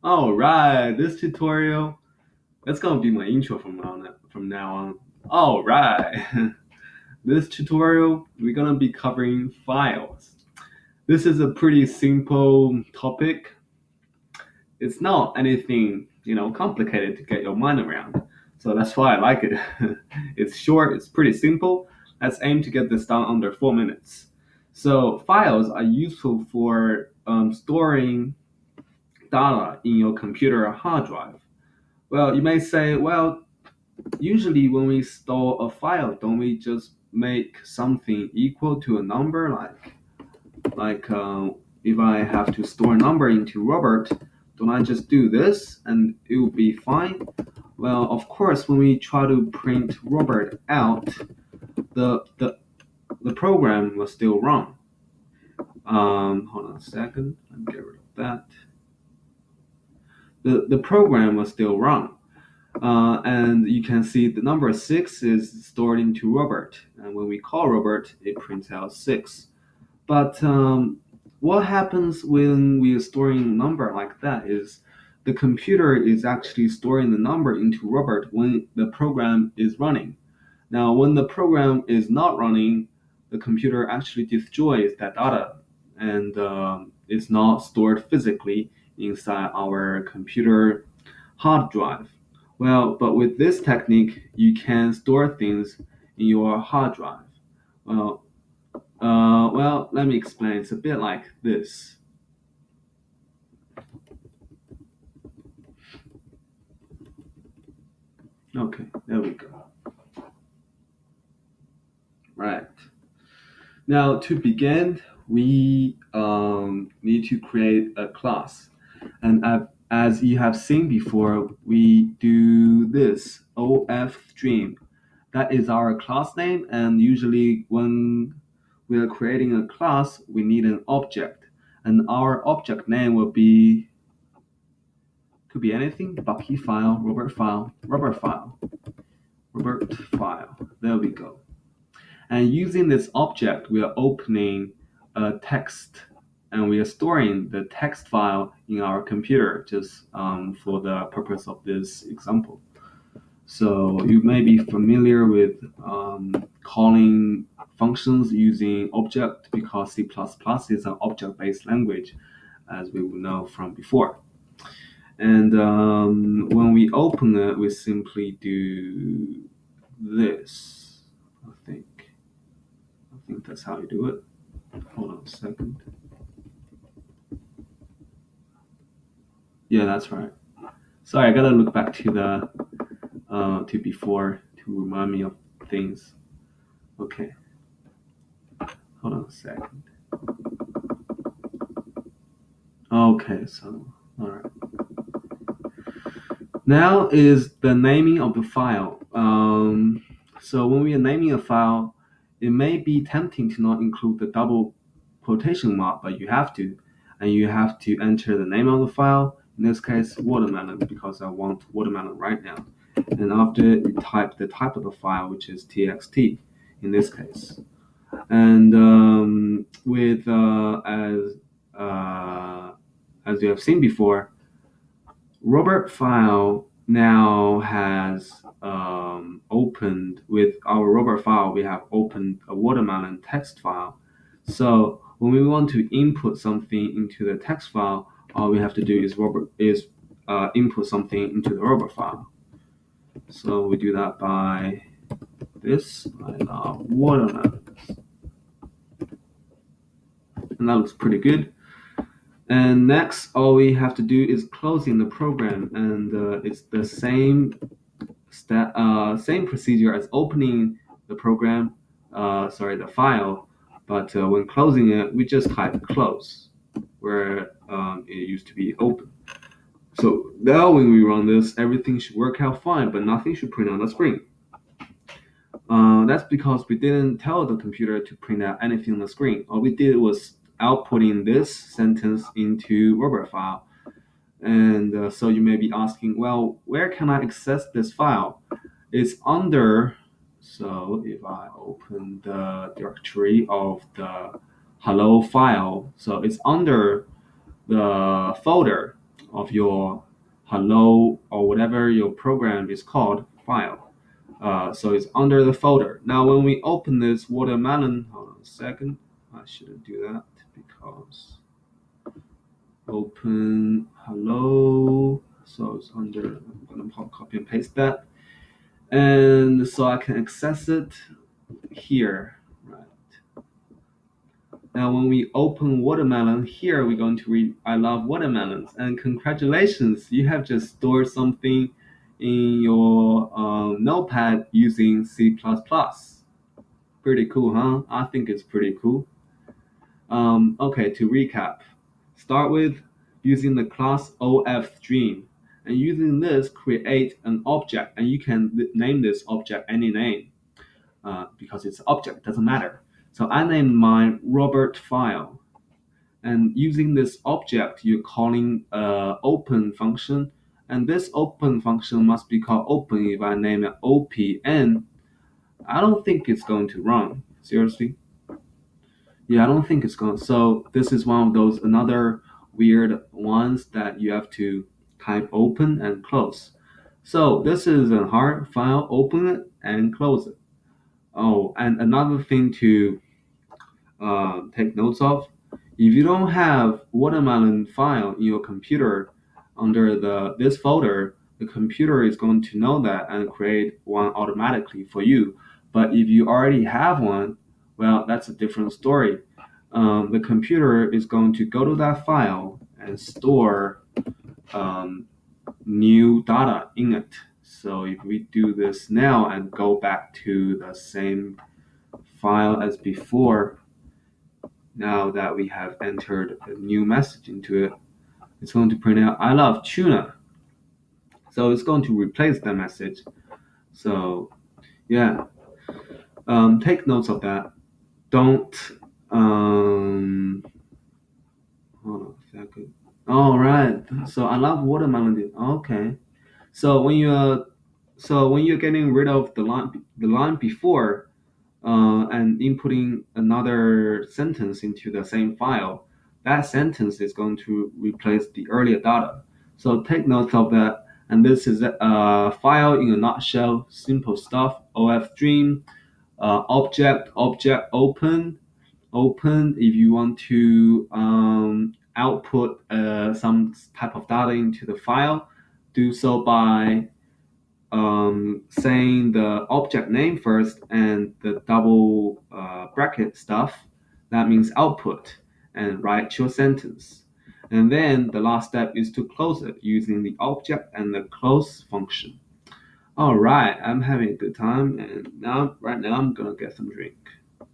All right, this tutorial, that's gonna be my intro from now on. All right, this tutorial, we're gonna be covering files. This is a pretty simple topic. It's not anything, complicated to get your mind around. So that's why I like it. It's short, it's pretty simple. Let's aim to get this done under 4 minutes. So files are useful for storing data in your computer hard drive. Well, you may say, well, usually when we store a file, don't we just make something equal to a number? Like if I have to store a number into Robert, don't I just do this and it will be fine? Well, of course, when we try to print Robert out, the the, the program will still run. Hold on a second. Let me get rid of that. The program will still run. And you can see the number 6 is stored into Robert. And when we call Robert, it prints out 6. But what happens when we are storing a number like that is the computer is actually storing the number into Robert when the program is running. Now, when the program is not running, the computer actually destroys that data and it's not stored physically inside our computer hard drive. Well, but with this technique, you can store things in your hard drive. Well, let me explain. It's a bit like this. Okay, there we go. Right. Now, to begin, we need to create a class. And as you have seen before, we do this OF stream. That is our class name. And usually, when we are creating a class, we need an object. And our object name will be could be anything: Bucky file, Robert file, Robert file, Robert file. There we go. And using this object, we are opening a text and we are storing the text file in our computer just for the purpose of this example. So you may be familiar with calling functions using object because C++ is an object-based language, as we will know from before. And when we open it, we simply do this. I think. I think that's how you do it. Hold on a second. Yeah, that's right. Sorry, I gotta look back to the to before to remind me of things. Okay, hold on a second. Okay, so all right. Now is the naming of the file. So when we are naming a file, it may be tempting to not include the double quotation mark, but you have to, and you have to enter the name of the file. In this case, watermelon, because I want watermelon right now. And after you type the type of the file, which is txt in this case. And with as you have seen before, Robert file now has opened with our Robert file. We have opened a watermelon text file. So when we want to input something into the text file, all we have to do is input something into the Robert file. So we do that by this, like watermelon, and that looks pretty good. And next, all we have to do is closing the program, and it's the same procedure as opening the program, the file. But when closing it, we just type close, where it used to be open. So now when we run this, everything should work out fine, but nothing should print on the screen. That's because we didn't tell the computer to print out anything on the screen. All we did was outputting this sentence into Robert file. And so you may be asking, well, where can I access this file? It's under, so if I open the directory of the hello file, so it's under the folder of your hello or whatever your program is called file. So it's under the folder. Now, when we open this watermelon, hold on a second. I shouldn't do that because open hello. So it's under. I'm gonna copy and paste that, and so I can access it here. Right. Now, when we open watermelon here, we're going to read "I love watermelons" and congratulations, you have just stored something in your notepad using C++. Pretty cool, huh? I think it's pretty cool. Okay, to recap, start with using the class OFStream, and using this create an object, and you can name this object any name because it's an object, doesn't matter. So I named mine Robert file, and using this object, you're calling open function, and this open function must be called open. If I name it OPN, I don't think it's going to run. Seriously. Yeah, I don't think it's going. So this is one of those another weird ones that you have to type open and close. So this is a hard file. Open it and close it. Oh, and another thing to take notes of: if you don't have watermelon file in your computer under this folder, the computer is going to know that and create one automatically for you. But if you already have one, well, that's a different story. The computer is going to go to that file and store um, new data in it. So if we do this now and go back to the same file as before, now that we have entered a new message into it, it's going to print out "I love tuna." So it's going to replace that message. So yeah, take notes of that. Don't hold on a second. All right. So I love watermelon. Okay. So when you're getting rid of the line before, and inputting another sentence into the same file, that sentence is going to replace the earlier data. So take note of that. And this is a file in a nutshell, simple stuff. OFStream, object open. If you want to output some type of data into the file, do so by saying the object name first and the double bracket stuff. That means output, and write your sentence. And then the last step is to close it using the object and the close function. All right, I'm having a good time, and right now I'm gonna get some drink.